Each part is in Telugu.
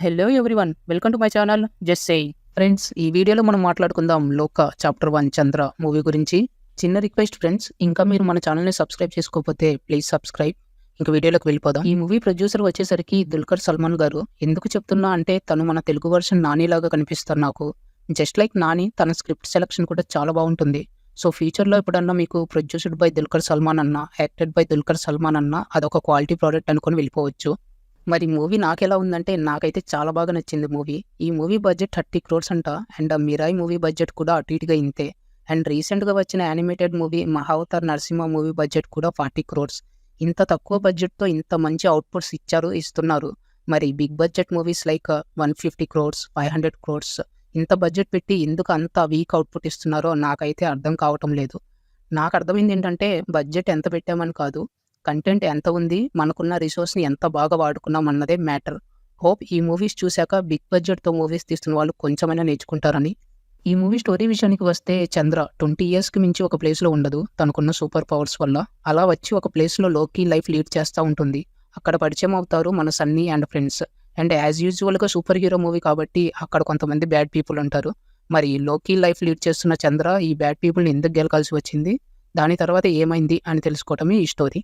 Hello everyone, welcome to my channel just saying. Friends, ఈ వీడియోలో మనం మాట్లాడుకుందాం లోక చాప్టర్ 1 చంద్ర మూవీ గురించి. చిన్న రిక్వెస్ట్ ఫ్రెండ్స్, ఇంకా మీరు మన ఛానల్ని సబ్స్క్రైబ్ చేసుకోకపోతే ప్లీజ్ సబ్స్క్రైబ్. ఇంకా వీడియోలోకి వెళ్ళిపోదాం. ఈ మూవీ ప్రొడ్యూసర్ వచ్చేసరికి దుల్కర్ సల్మాన్ గారు. ఎందుకు చెప్తున్నా అంటే తను మన తెలుగు వర్షన్ నానిలాగా కనిపిస్తారు నాకు. జస్ట్ లైక్ నాని, తన స్క్రిప్ట్ సెలెక్షన్ కూడా చాలా బాగుంటుంది. సో ఫ్యూచర్లో ఎప్పుడన్నా మీకు ప్రొడ్యూస్డ్ బై దుల్కర్ సల్మాన్ అన్న, యాక్టెడ్ బై దుల్కర్ సల్మాన్ అన్న, అదొక క్వాలిటీ ప్రోడక్ట్ అనుకొని వెళ్ళిపోవచ్చు. మరి మూవీ నాకెలా ఉందంటే నాకైతే చాలా బాగా నచ్చింది మూవీ. ఈ మూవీ బడ్జెట్ 30 crores అంట. అండ్ మిరాయి మూవీ బడ్జెట్ కూడా అటు ఇటుగా ఇంతే. అండ్ రీసెంట్గా వచ్చిన animated movie Mahavatar Narasimha movie budget కూడా 40 crores. ఇంత తక్కువ బడ్జెట్తో ఇంత మంచి అవుట్పుట్స్ ఇస్తున్నారు. మరి big budget movies like 150 crores, 500 crores ఇంత బడ్జెట్ పెట్టి ఎందుకు అంత వీక్ అవుట్పుట్ ఇస్తున్నారో నాకైతే అర్థం కావటం లేదు. నాకు అర్థమైంది ఏంటంటే బడ్జెట్ ఎంత పెట్టామని కాదు, కంటెంట్ ఎంత ఉంది, మనకున్న రిసోర్స్ని ఎంత బాగా వాడుకున్నాం అన్నదే మ్యాటర్. హోప్ ఈ మూవీస్ చూశాక బిగ్ బడ్జెట్తో మూవీస్ తీస్తున్న వాళ్ళు కొంచెమైనా నేర్చుకుంటారని. ఈ మూవీ స్టోరీ విషయానికి వస్తే చంద్ర 20 yearsకి మించి ఒక ప్లేస్లో ఉండదు తనకున్న సూపర్ పవర్స్ వల్ల. అలా వచ్చి ఒక ప్లేస్లో లోకి లైఫ్ లీడ్ చేస్తూ ఉంటుంది. అక్కడ పరిచయం అవుతారు మన Sunny and friends. And as యూజువల్గా సూపర్ హీరో మూవీ కాబట్టి అక్కడ కొంతమంది బ్యాడ్ పీపుల్ ఉంటారు. మరి లోకి లైఫ్ లీడ్ చేస్తున్న చంద్ర ఈ బ్యాడ్ పీపుల్ని ఎందుకు గెలకాల్సి వచ్చింది, దాని తర్వాత ఏమైంది అని తెలుసుకోవటమే ఈ స్టోరీ.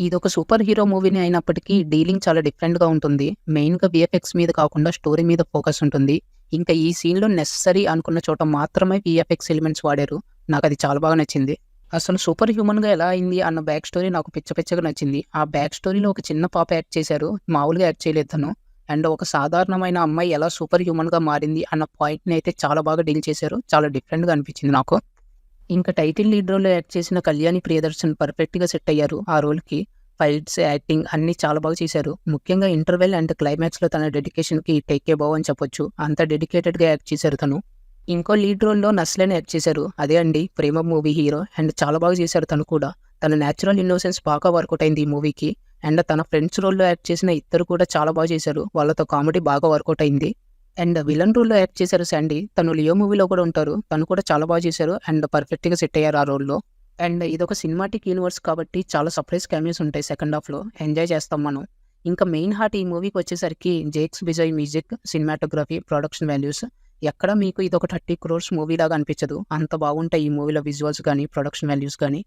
ఇది ఒక సూపర్ హీరో మూవీని అయినప్పటికీ డీలింగ్ చాలా డిఫరెంట్గా ఉంటుంది. మెయిన్గా విఎఫ్ఎక్స్ మీద కాకుండా స్టోరీ మీద ఫోకస్ ఉంటుంది. ఇంకా ఈ సీన్లో నెసరీ అనుకున్న చోట మాత్రమే విఎఫ్ఎక్స్ ఎలిమెంట్స్ వాడారు. నాకు అది చాలా బాగా నచ్చింది. అసలు సూపర్ హ్యూమన్గా ఎలా అయింది అన్న బ్యాక్ స్టోరీ నాకు పిచ్చగా నచ్చింది. ఆ బ్యాక్ స్టోరీలో ఒక చిన్న పాప యాక్ట్ చేశారు, మామూలుగా యాక్ట్ చేయలేదు తను. అండ్ ఒక సాధారణమైన అమ్మాయి ఎలా సూపర్ హ్యూమన్గా మారింది అన్న పాయింట్ని అయితే చాలా బాగా డీల్ చేశారు. చాలా డిఫరెంట్గా అనిపించింది నాకు. ఇంకా టైటిల్ లీడ్ రోల్లో యాక్ట్ చేసిన కళ్యాణి ప్రియదర్శన్ పర్ఫెక్ట్గా సెట్ అయ్యారు ఆ రోల్కి. ఫైట్స్, యాక్టింగ్ అన్నీ చాలా బాగా చేశారు. ముఖ్యంగా ఇంటర్వెల్ అండ్ క్లైమాక్స్లో తన డెడికేషన్కి టేక్ ఏ బావ్ అని చెప్పొచ్చు. అంత డెడికేటెడ్గా యాక్ట్ చేశారు తను. ఇంకో లీడ్ రోల్లో నస్లని యాక్ట్ చేశారు. అదే అండి ప్రేమ మూవీ హీరో. అండ్ చాలా బాగా చేశారు తను కూడా. తన న్యాచురల్ ఇన్నోసెన్స్ బాగా వర్కౌట్ అయింది ఈ మూవీకి. అండ్ తన ఫ్రెండ్స్ రోల్లో యాక్ట్ చేసిన ఇద్దరు కూడా చాలా బాగా చేశారు. వాళ్ళతో కామెడీ బాగా వర్కౌట్ అయింది. అండ్ విలన్ రోల్లో యాక్ట్ చేశారు శాండీ. తను లియో మూవీలో కూడా ఉంటారు. తను కూడా చాలా బాగా చేశారు అండ్ పర్ఫెక్ట్గా సెట్ అయ్యారు ఆ రోల్లో. అండ్ ఇదొక సినిమాటిక్ యూనివర్స్ కాబట్టి చాలా సర్ప్రైజ్ క్యామియోస్ ఉంటాయి సెకండ్ హాఫ్లో. ఎంజాయ్ చేస్తాం మనం. ఇంకా మెయిన్ హార్ట్ ఈ మూవీకి వచ్చేసరికి Jakes Bejoy music, cinematography, production values. ఎక్కడ మీకు ఇదొక 30 crores మూవీ లాగా అనిపించదు. అంత బాగుంటాయి ఈ మూవీలో విజువల్స్ కానీ ప్రొడక్షన్ వాల్యూస్ కానీ.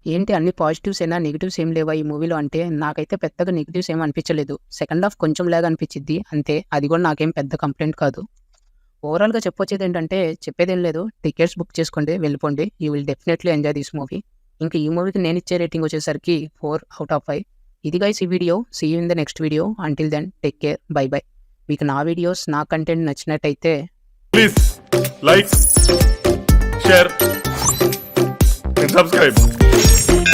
ఏంటి అన్ని పాజిటివ్స్ అయినా నెగిటివ్స్ ఏం లేవా ఈ మూవీలో అంటే నాకైతే పెద్దగా నెగిటివ్స్ ఏం అనిపించలేదు. సెకండ్ హాఫ్ కొంచెం లాగా అనిపించింది అంతే. అది కూడా నాకేం పెద్ద కంప్లైంట్ కాదు. ఓవరాల్గా చెప్పొచ్చేది ఏంటంటే చెప్పేదేం లేదు, టికెట్స్ బుక్ చేసుకోండి, వెళ్ళిపోండి. You will definitely enjoy this movie. ఇంకా ఈ మూవీకి నేను ఇచ్చే రేటింగ్ వచ్చేసరికి 4 out of 5. ఇది గైస్ ఈ video. See you in the next video. Until then take care, bye bye. మీకు నా వీడియోస్, నా కంటెంట్ నచ్చినట్టయితే please like, share and subscribe.